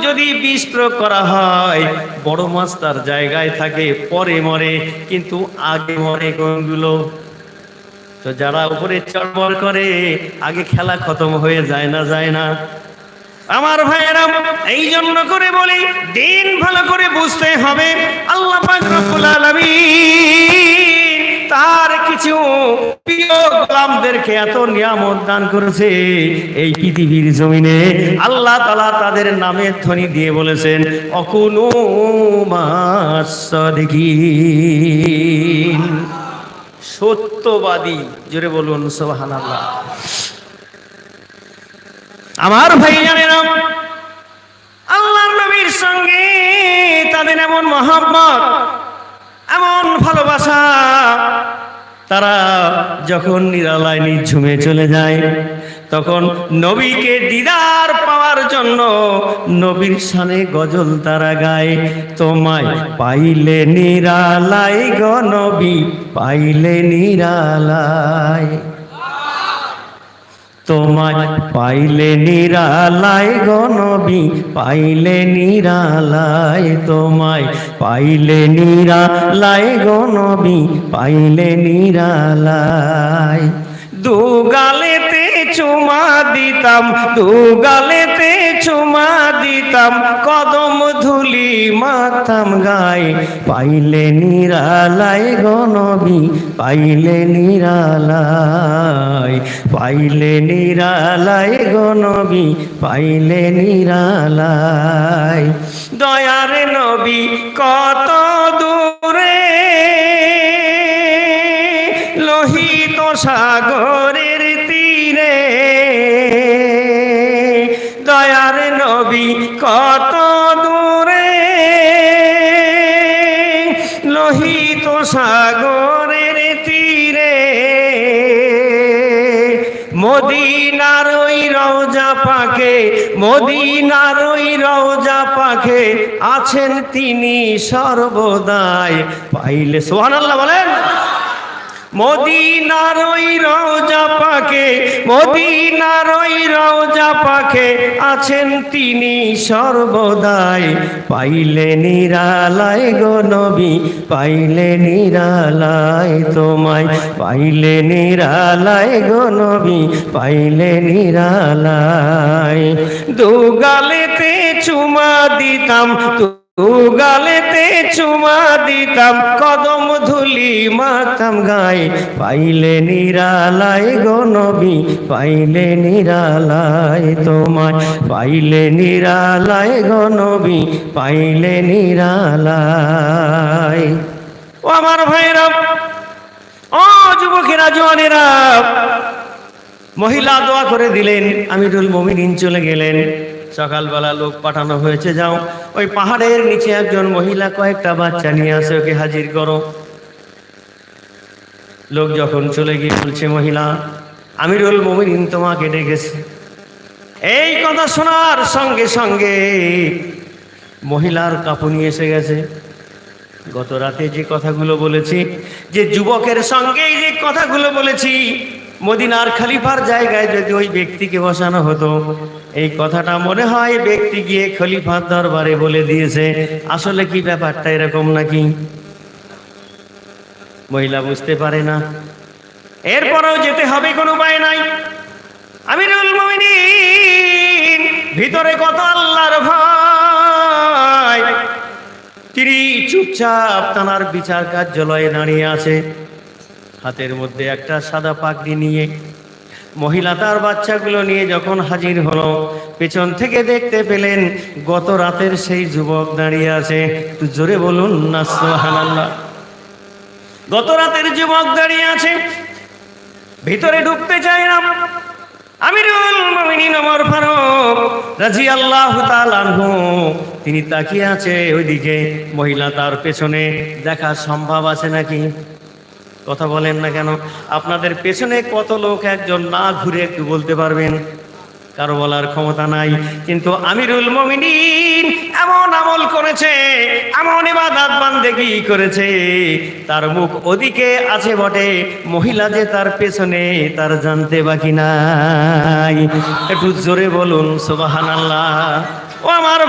যদি বিষ প্রয়োগ করা হয়, বড় মাছ তার জায়গায় থাকে, পরে মরে, কিন্তু আগে মরে কোনগুলো? তো যারা উপরে চড়বড় করে, আগে খেলা খতম হয়ে যায় না, যায় না? আমার ভাইয়েরা, এই জন্য করে বলি, দিন ভালো করে বুঝতে হবে। আল্লাহ পাক রব্বুল আলামিন তার কিছু প্রিয় গোলামদেরকে এত নিয়ামত দান করেছে এই পৃথিবীর জমিনে। আল্লাহ তাআলা তাদের নামে ধ্বনি দিয়ে বলেছেন, অকুনু মাস সাদিকিন, সত্যবাদী। জোরে বলুন সুবহানাল্লাহ। আমার ভাইজানেরা, আল্লাহর নবীর সঙ্গে তাদের এমন মহব্বত, এমন ভালোবাসা, তারা যখন নিরালায় নিঝুমে চলে যায়, তখন নবীকে দিদার পাওয়ার জন্য নবীর শানে গজল তারা গায়। তোমায় পাইলে নিরালায় গো নবী, পাইলে নিরালায়, তোমায় পাইলে নিরালায় গো নবী, পাইলে নিরালায়, তোমায় পাইলে নিরালায় গো নবী, পাইলে নিরালায়। দুগালেতে চুমা দিতাম, দুগালেতে চুমা দিতাম, কদম ধুলি মাথাম গায়ে, পাইলে নিরালায় গো নবী, পাইলে নিরালায়, পাইলে নিরালায় গো নবী, পাইলে নিরালায়। দয়ার নবী কত দূরে, লোহিত সাগরের তীরে, দয়ার নবী কত দূরে, লোহিত সাগরের তীরে, মদিনার ওই রওজা পাকে, মদিনার ওই রওজা পাকে আছেন তিনি সর্বদাই, পাইলে সুবহানাল্লাহ বলেন। মদিনার ওই রওজা পাকে, মদিনার ওই রওজা পাকে আছেন তিনি সর্বদাই, পাইলে নিরালায় গো নবী, পাইলে নিরালায়, তোমায় পাইলে নিরালায় গো নবী, পাইলে নিরালায়। দুগালেতে চুমা দিতাম, দুগালেতে চুমা দিতাম, কদম ধুলি মাথাম গায়ে, পাইলে নিরালায় গো নবী, পাইলে নিরালায়, তোমায় পাইলে নিরালায় গো নবী, পাইলে নিরালায়। ও আমার ভাইরা, ও যুবকেরা, জওয়ানেরা, মহিলা দোয়া করে দিলেন, আমিরুল মুমিনিন চলে গেলেন। সকালবেলা লোক পাঠানো হয়েছে, যাও ওই পাহাড়ের নিচে একজন মহিলা কয়েকটা বাচ্চা নিয়ে আসে, ওকে হাজির করো। লোক যখন চলে গিয়ে বলছে, মহিলা, আমিরুল মুমিনিন তোমাকে ডেকেছে। এই কথা শোনার সঙ্গে সঙ্গে মহিলার কাঁপুনি এসে গেছে। গত রাতে যে কথাগুলো বলেছি, যে যুবকের সঙ্গে যে কথাগুলো বলেছি, মদিনার খলিফার জায়গায় যদি ওই ব্যক্তিকে বসানো হতো, এই কথাটা মনে হয় ব্যক্তি গিয়ে খলিফার দরবারে বলে দিয়েছে। আসলে কি ব্যাপারটা এরকম নাকি? মহিলা বুঝতে পারে না, এরপরেও যেতে হবে, কোনো উপায় নাই। আমিরুল মুমিনিন ভিতরে কত আল্লাহর ভয়, তিনি চুপচাপ তানার বিচার কার্যালয়ে দাঁড়িয়ে আছে, হাতের মধ্যে একটা সাদা পাগড়ি নিয়ে। মহিলা তার বাচ্চাগুলো নিয়ে যখন হাজির হলো, পেছন থেকে দেখতে পেলেন গত রাতের সেই যুবক দাঁড়িয়ে আছে। একটু জোরে বলুন না সুবহানাল্লাহ। গত রাতের যুবক দাঁড়িয়ে আছে, ভিতরে ঢুকতে চায় না। আমিরুল মুমিনিন ওমর ফারুক রাদিয়াল্লাহু তাআলা আনহু তিনি তাকিয়ে আছে ওইদিকে। মহিলা তার পেছনে দেখা সম্ভব আছে নাকি? কথা বলেন না কেন? আপনাদের পেছনে কত লোক একজন না ঘুরে একটু বলতে পারবেন? কারো বলার ক্ষমতা নাই। কিন্তু আমিরুল মুমিনিন এমন আমল করেছে, এমন ইবাদত বান্দেগি করেছে, তার মুখ ওদিকে আছে বটে, মহিলা যে তার পেছনে তার জানতে বাকি নাই। একটু জোরে বলুন সুবহানাল্লাহ। ও আমার